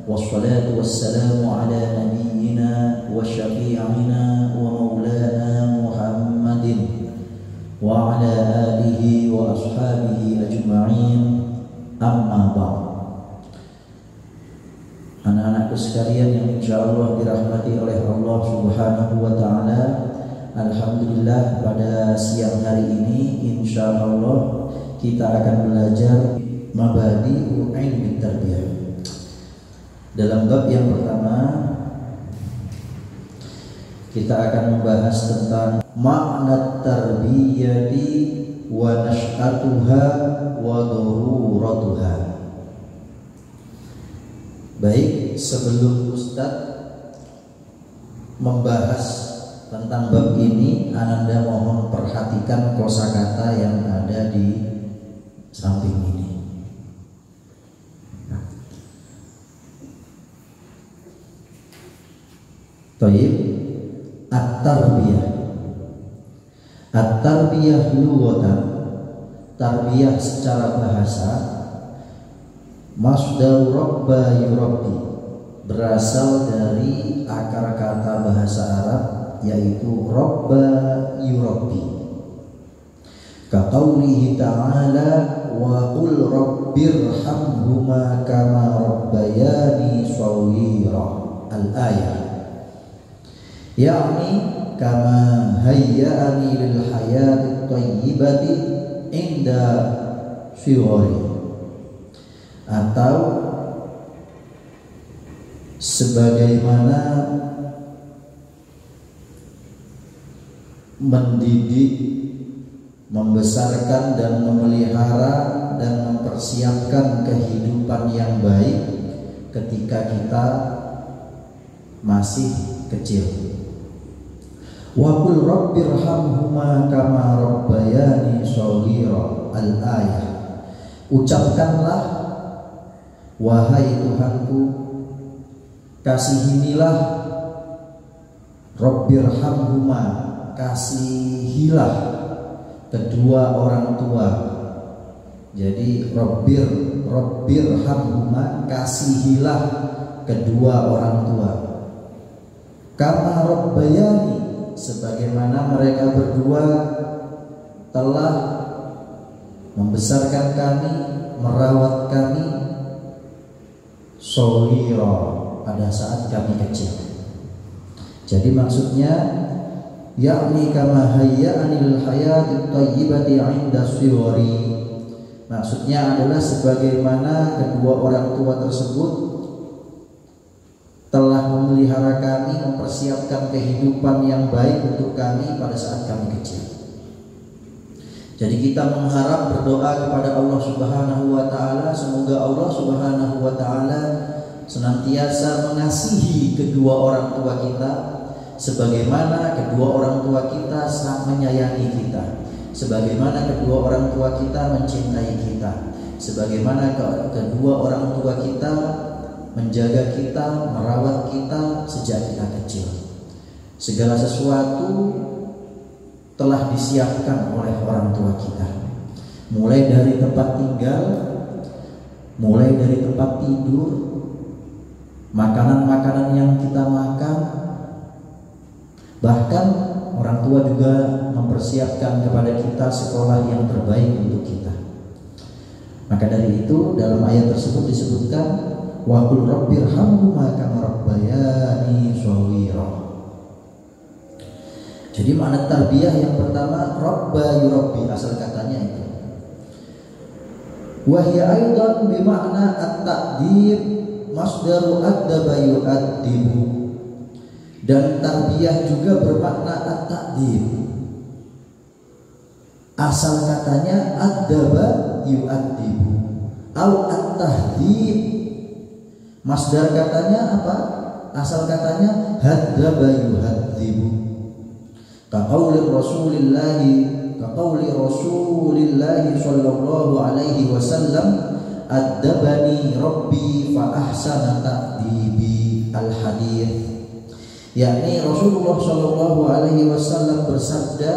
wassalatu wassalamu ala nabiyyina wa syafi'ina wa maulana Muhammadin wa ala alihi wa ashabihi ajma'in, amma ba'd. Anak-anakku sekalian yang insyaallah dirahmati oleh Allah Subhanahu wa taala, alhamdulillah pada siang hari ini insyaallah kita akan belajar mabadi'u ilmi tarbiyah. Dalam bab yang pertama kita akan membahas tentang makna tarbiyati wa nash'atuha wa daruratuha. Baik, sebelum Ustadz membahas tentang bab ini, Ananda mohon perhatikan kosakata yang ada di samping ini. Taib, at-tarbiyah. At-tarbiyah lughatan, tarbiyah secara bahasa, masdar rabba yurabbi, berasal dari akar kata bahasa Arab yaitu rabba yurabbi. Kaqaulihi ta'ala wa qul rabbirhamhuma kama rabbayani shaghira, al-ayah. Yakni kama hayya'ani lil hayati thayyibati inda shighari, atau sebagaimana mendidik, membesarkan dan memelihara dan mempersiapkan kehidupan yang baik ketika kita masih kecil. Wa qul rabbirhamhuma kama rabbayani shaghira, al-ayah. Ucapkanlah, wahai Tuhanku, kasihinilah, rabbirhamhuma, kasihilah kedua orang tua. Jadi rabbirhamhuma, kasihilah kedua orang tua. Kama rabbayani, sebagaimana mereka berdua telah membesarkan kami, merawat kami, shaghira, pada saat kami kecil. Jadi maksudnya yakni kama hayya'anil hayati thayyibati 'inda shighari, maksudnya adalah sebagaimana kedua orang tua tersebut telah memelihara kami, mempersiapkan kehidupan yang baik untuk kami pada saat kami kecil. Jadi kita mengharap, berdoa kepada Allah Subhanahu wa taala, semoga Allah Subhanahu wa taala senantiasa mengasihi kedua orang tua kita sebagaimana kedua orang tua kita sangat menyayangi kita, sebagaimana kedua orang tua kita mencintai kita, sebagaimana kedua orang tua kita menjaga kita, merawat kita sejak kita kecil. Segala sesuatu telah disiapkan oleh orang tua kita, mulai dari tempat tinggal, mulai dari tempat tidur, makanan-makanan yang kita makan, bahkan orang tua juga mempersiapkan kepada kita sekolah yang terbaik untuk kita. Maka dari itu dalam ayat tersebut disebutkan wa qul rabbirhamhuma kama rabbayani shaghira. Jadi makna tarbiyah yang pertama rabba yurabbi, asal katanya itu. Wa hiya aidan bi makna at-ta'dib, masdaru addaba yu'addibu. Dan tarbiyah juga bermakna at-ta'dib. Asal katanya addaba yu'addibu au at-tahdhib. Masdar katanya apa? Asal katanya haddaba yuhadzibu. Kaqauli Rasulillahi sallallahu alaihi wasallam, addabani rabbi fa ahsana ta'dibi, al-hadits. Yakni Rasulullah sallallahu alaihi wasallam bersabda,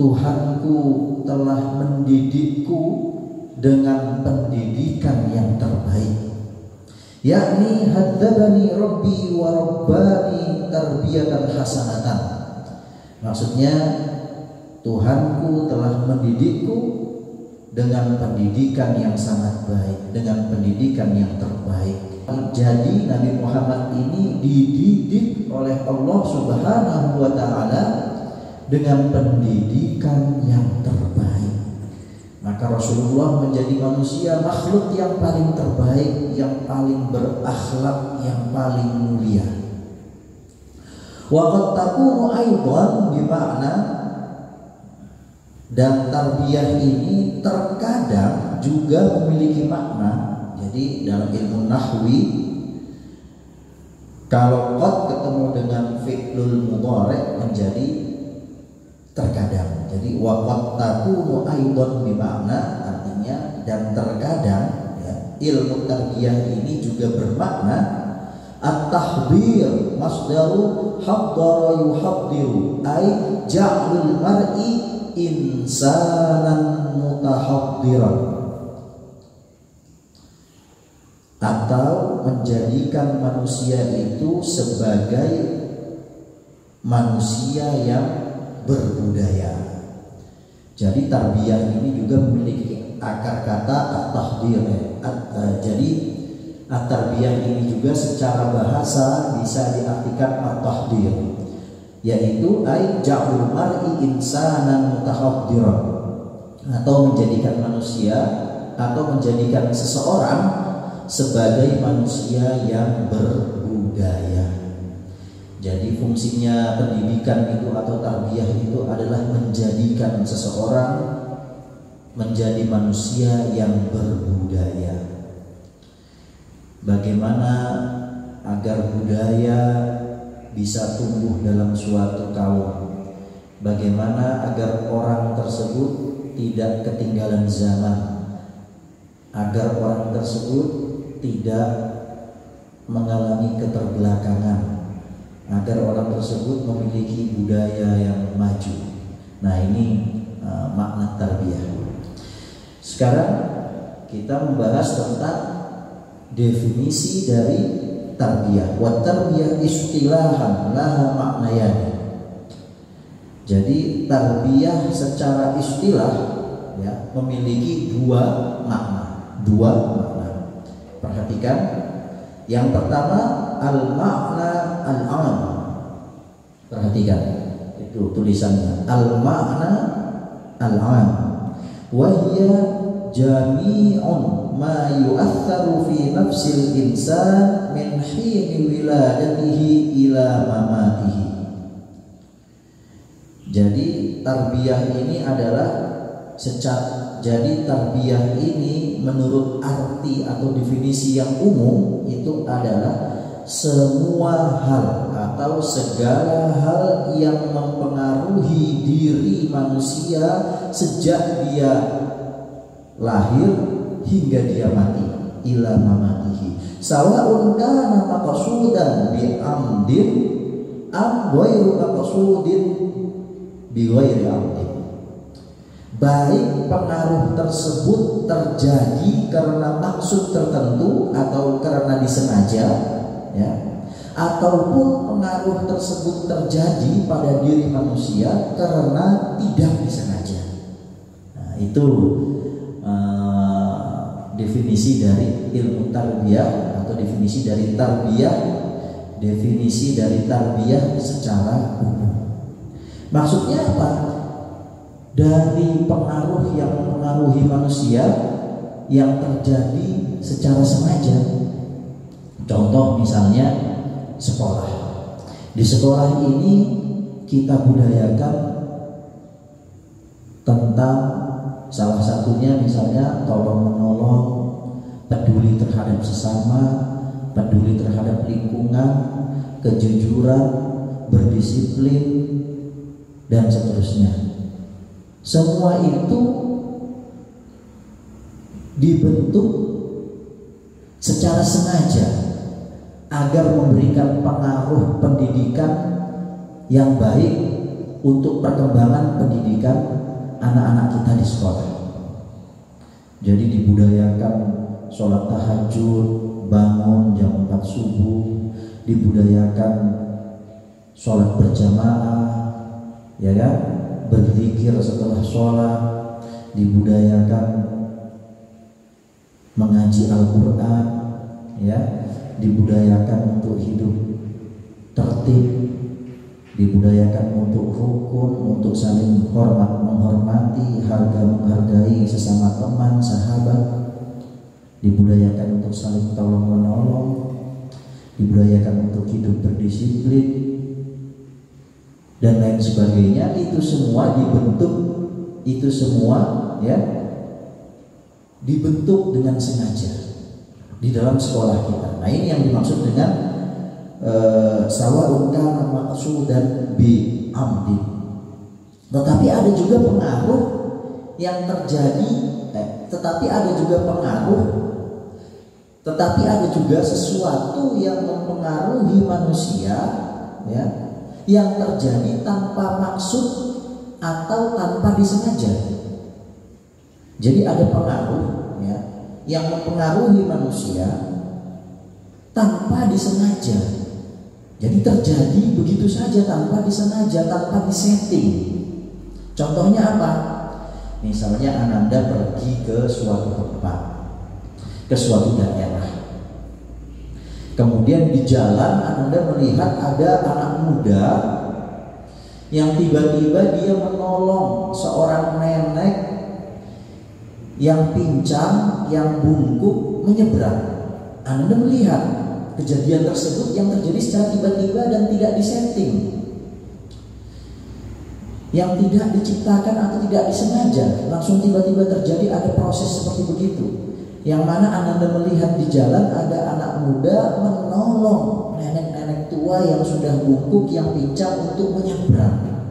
Tuhanku telah mendidikku dengan pendidikan yang terbaik. yakni hadzabani rabbi wa rabbani tarbiyatan hasanatan. Maksudnya Tuhanku telah mendidikku dengan pendidikan yang sangat baik, dengan pendidikan yang terbaik. Jadi Nabi Muhammad ini dididik oleh Allah Subhanahu wa taala dengan pendidikan yang terbaik. Maka Rasulullah menjadi manusia makhluk yang paling terbaik, yang paling berakhlak, yang paling mulia. Wa qad takunu aidan bimakna, dan tarbiyah ini terkadang juga memiliki makna. Jadi dalam ilmu nahwi, kalau qad ketemu dengan fi'lul mudhari' menjadi terkadang. Jadi wa qad takunu aidan bimakna, artinya dan terkadang, ya, ilmu tarbiyah ini juga bermakna at-tahdhir, masdaru haddara yuhaddiru, ay ja'lul mar'i insanan mutahaddiran, atau menjadikan manusia itu sebagai manusia yang berbudaya. Jadi tarbiyah ini juga memiliki akar kata at-tahdhir. Jadi at-tarbiyah ini juga secara bahasa bisa diartikan at-tahdhir, yaitu ay ja'lul mar'i insanan mutahaddiran, atau menjadikan manusia atau menjadikan seseorang sebagai manusia yang berbudaya. Jadi fungsinya pendidikan itu atau tarbiyah itu adalah menjadikan seseorang menjadi manusia yang berbudaya. Bagaimana agar budaya bisa tumbuh dalam suatu kaum? Bagaimana agar orang tersebut tidak ketinggalan zaman? Agar orang tersebut tidak mengalami keterbelakangan, agar orang tersebut memiliki budaya yang maju. Nah, ini makna tarbiyah. Sekarang kita membahas tentang definisi dari tarbiyah. Wa tarbiyah istilahan laha maknayan. Jadi tarbiyah secara istilah, ya, memiliki dua makna. Perhatikan, yang pertama al-makna al-am. Perhatikan itu tulisannya, al-makna al-am, wa hiya jami'un ma yu'atharu fi nafsil insan min hini wiladatihi ila mamatihi. Jadi tarbiyah ini adalah jadi tarbiyah ini menurut arti atau definisi yang umum itu adalah semua hal atau segala hal yang mempengaruhi diri manusia sejak dia lahir hingga dia mati, ila mamatihi, sawa'un kana maqsudan bi amdin am ghairu maqsudin bi ghairi amdin. Baik pengaruh tersebut terjadi karena maksud tertentu atau karena disengaja, ya, ataupun pengaruh tersebut terjadi pada diri manusia karena tidak disengaja. Nah, itu definisi dari ilmu tarbiyah atau definisi dari tarbiyah, definisi dari tarbiyah secara umum. Maksudnya apa? Dari pengaruh yang mempengaruhi manusia yang terjadi secara sengaja. Contoh misalnya sekolah. Di sekolah ini kita budayakan tentang salah satunya misalnya tolong menolong, peduli terhadap sesama, peduli terhadap lingkungan, kejujuran, berdisiplin, dan seterusnya. Semua itu dibentuk secara sengaja agar memberikan pengaruh pendidikan yang baik untuk perkembangan pendidikan anak-anak kita di sekolah. Jadi dibudayakan sholat tahajud, bangun jam 4 subuh, dibudayakan sholat berjamaah, ya kan, berzikir setelah sholat, dibudayakan mengaji Al-Quran, ya, dibudayakan untuk hidup tertib, dibudayakan untuk rukun, untuk saling menghormati, menghargai sesama teman, sahabat, dibudayakan untuk saling tolong menolong, dibudayakan untuk hidup berdisiplin dan lain sebagainya. Itu semua ya dibentuk dengan sengaja di dalam sekolah kita. Nah, ini yang dimaksud dengan sawa'un kana maqsudan bi amdi. Tetapi ada juga pengaruh yang terjadi, tetapi ada juga sesuatu yang mempengaruhi manusia, ya, yang terjadi tanpa maksud atau tanpa disengaja. Jadi ada pengaruh, ya, yang mempengaruhi manusia tanpa disengaja. Jadi terjadi begitu saja tanpa disengaja, tanpa disetting. Contohnya apa? Misalnya Ananda pergi ke suatu tempat, ke suatu daerah. Kemudian di jalan Ananda melihat ada anak muda yang tiba-tiba dia menolong seorang nenek yang pincang, yang bungkuk menyeberang. Anda melihat kejadian tersebut yang terjadi secara tiba-tiba dan tidak disetting, yang tidak diciptakan atau tidak disengaja, langsung tiba-tiba terjadi. Ada proses seperti begitu, yang mana Anda melihat di jalan ada anak muda menolong nenek-nenek tua yang sudah bungkuk, yang pincang untuk menyeberang.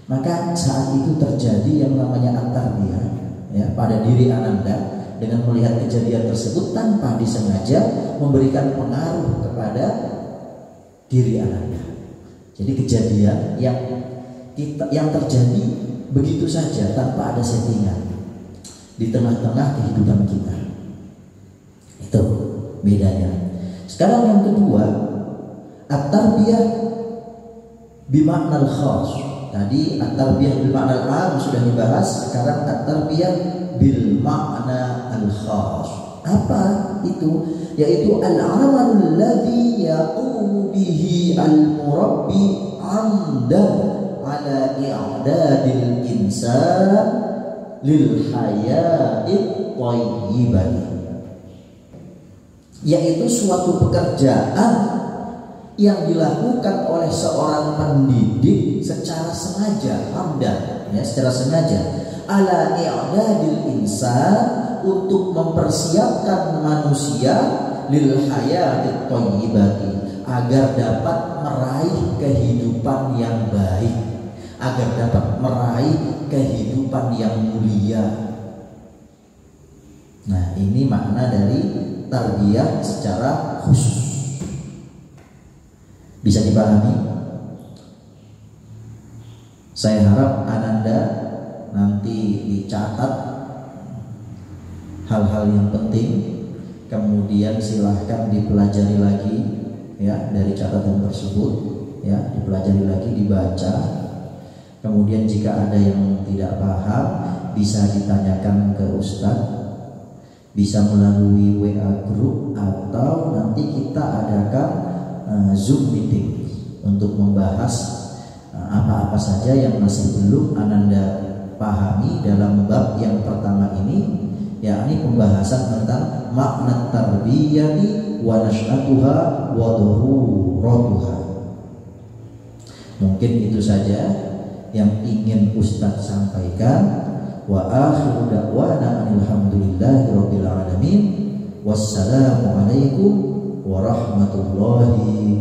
Maka saat itu terjadi yang namanya at-tarbiyah, ya, pada diri Ananda dengan melihat kejadian tersebut tanpa disengaja memberikan pengaruh kepada diri Ananda. Jadi kejadian yang terjadi begitu saja tanpa ada settingan di tengah-tengah kehidupan kita. Itu bedanya. Sekarang yang kedua, at-tarbiyah bimakna al-khas. Tadi at-tarbiyah bil ma'na al-'am sudah dibahas. Sekarang at-tarbiyah bil ma'na al-khas. Apa itu? Yaitu al-'amalul ladzi yaqumu bihi al-murabbi 'amdan 'ala i'dadil insan lil hayati thayyibah. Yaitu suatu pekerjaan yang dilakukan oleh seorang pendidik secara sengaja, amdan, ya, secara sengaja, ala i'dadil insan, untuk mempersiapkan manusia lil hayati thayyibati, agar dapat meraih kehidupan yang baik, agar dapat meraih kehidupan yang mulia. Nah, ini makna dari tarbiyah secara khusus. Bisa dipahami? Saya harap Ananda nanti dicatat hal-hal yang penting, kemudian silahkan dipelajari lagi, ya, dari catatan tersebut, ya, dipelajari lagi, dibaca. Kemudian jika ada yang tidak paham bisa ditanyakan ke Ustadz, bisa melalui WA group, atau nanti kita adakan Zoom meeting untuk membahas apa-apa saja yang masih belum Ananda pahami dalam bab yang pertama ini, yakni pembahasan tentang makna tarbiyati wa nash'atuha wa dhururatuha. Mungkin itu saja yang ingin Ustadz sampaikan. Wa akhiru da'wana alhamdulillahi rabbil alamin. Wassalamualaikum warahmatullahi